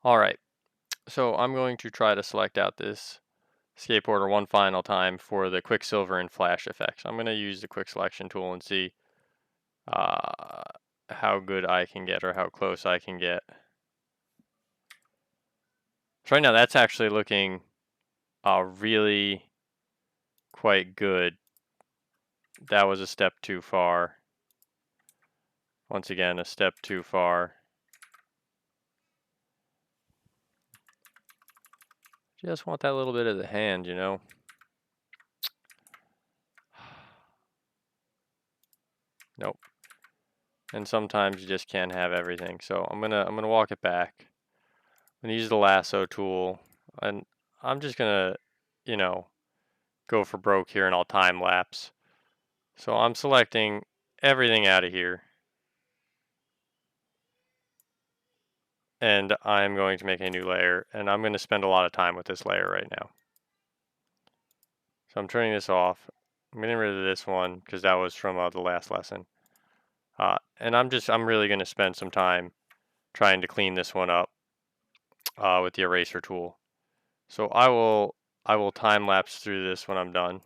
All right, so I'm going to try to select out this skateboarder one final time for the Quicksilver and Flash effects. I'm going to use the quick selection tool and see uh, how good I can get or how close I can get. So right now that's actually looking really quite good. That was a step too far. Once again, a step too far. Just want that little bit of the hand, you know. Nope. And sometimes you just can't have everything. So I'm gonna walk it back. I'm gonna use the lasso tool, and I'm just gonna, you know, go for broke here, and I'll time lapse. So I'm selecting everything out of here, and I'm going to make a new layer, and I'm going to spend a lot of time with this layer right now. So I'm turning this off. I'm getting rid of this one because that was from the last lesson. And I'm really going to spend some time trying to clean this one up with the eraser tool. So I will time lapse through this when I'm done.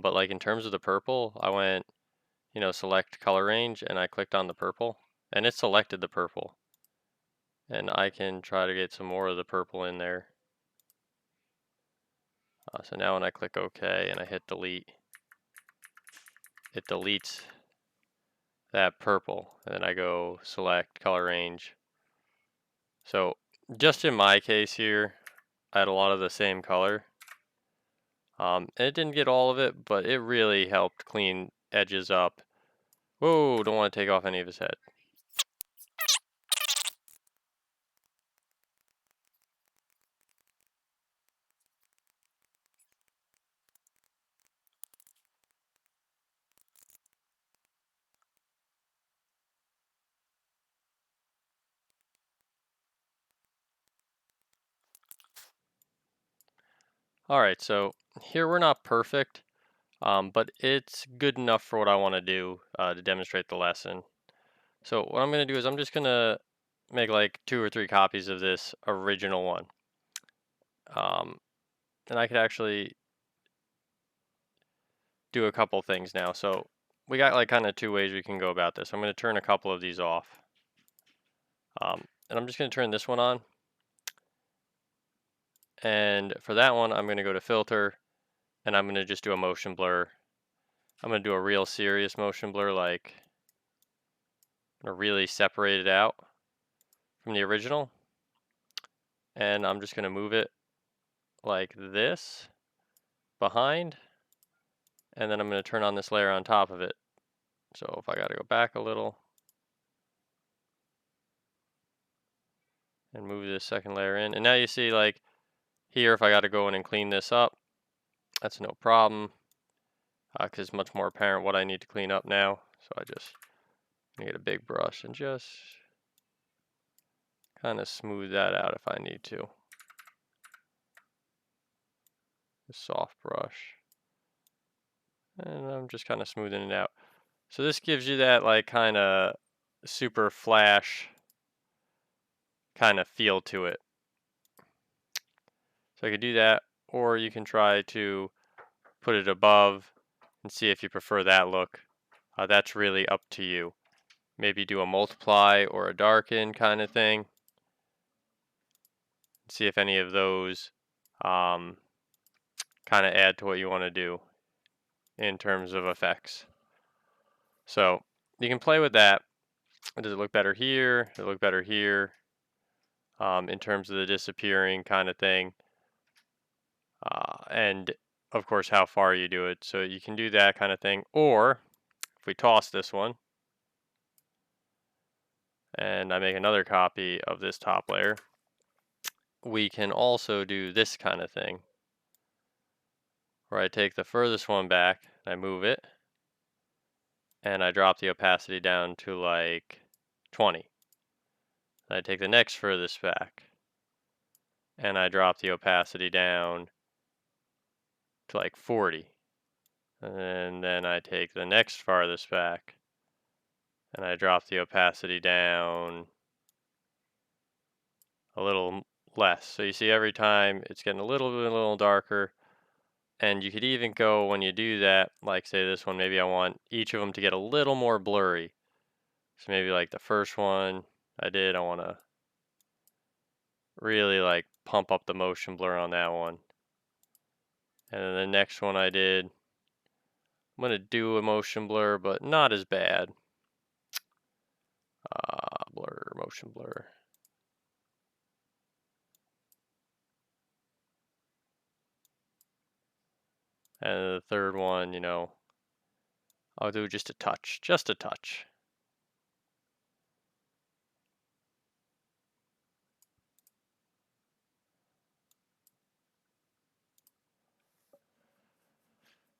But like in terms of the purple, I went, select color range, and I clicked on the purple, and it selected the purple. And I can try to get some more of the purple in there. So now when I click OK and I hit delete, it deletes that purple. And then I go select color range. So just in my case here, I had a lot of the same color. And it didn't get all of it, but it really helped clean edges up. Whoa, don't want to take off any of his head. All right, so here we're not perfect, but it's good enough for what I want to do to demonstrate the lesson. So what I'm going to do is I'm just going to make like 2 or 3 copies of this original one. And I could actually do a couple things now. So we got like kind of 2 ways we can go about this. I'm going to turn a couple of these off. And I'm just going to turn this one on. And for that one, I'm going to go to filter and I'm going to just do a motion blur. I'm going to do a real serious motion blur, like I'm going to really separate it out from the original. And I'm just going to move it like this behind. And then I'm going to turn on this layer on top of it. So if I got to go back a little and move this second layer in. And now you see like here, if I got to go in and clean this up, that's no problem because it's much more apparent what I need to clean up now. So I just get a big brush and just kind of smooth that out if I need to. A soft brush. And I'm just kind of smoothing it out. So this gives you that like kind of super flash kind of feel to it. So I could do that, or you can try to put it above and see if you prefer that look. That's really up to you. Maybe do a multiply or a darken kind of thing. See if any of those kind of add to what you want to do in terms of effects. So you can play with that. Does it look better here? Does it look better here? In terms of the disappearing kind of thing. And of course, how far you do it. So you can do that kind of thing. Or if we toss this one, and I make another copy of this top layer, we can also do this kind of thing, where I take the furthest one back, I move it, and I drop the opacity down to like 20. And I take the next furthest back, and I drop the opacity down to like 40. And then I take the next farthest back, and I drop the opacity down a little less. So you see every time it's getting a little darker. And you could even go, when you do that, like say this one, maybe I want each of them to get a little more blurry. So maybe like the first one I want to really like pump up the motion blur on that one. And then the next one I'm going to do a motion blur, but not as bad. Blur, motion blur. And the third one, I'll do just a touch.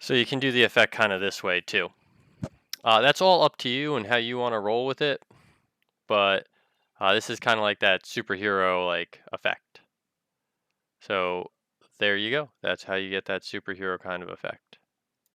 So you can do the effect kind of this way too. That's all up to you and how you want to roll with it. But this is kind of like that superhero like effect. So there you go. That's how you get that superhero kind of effect.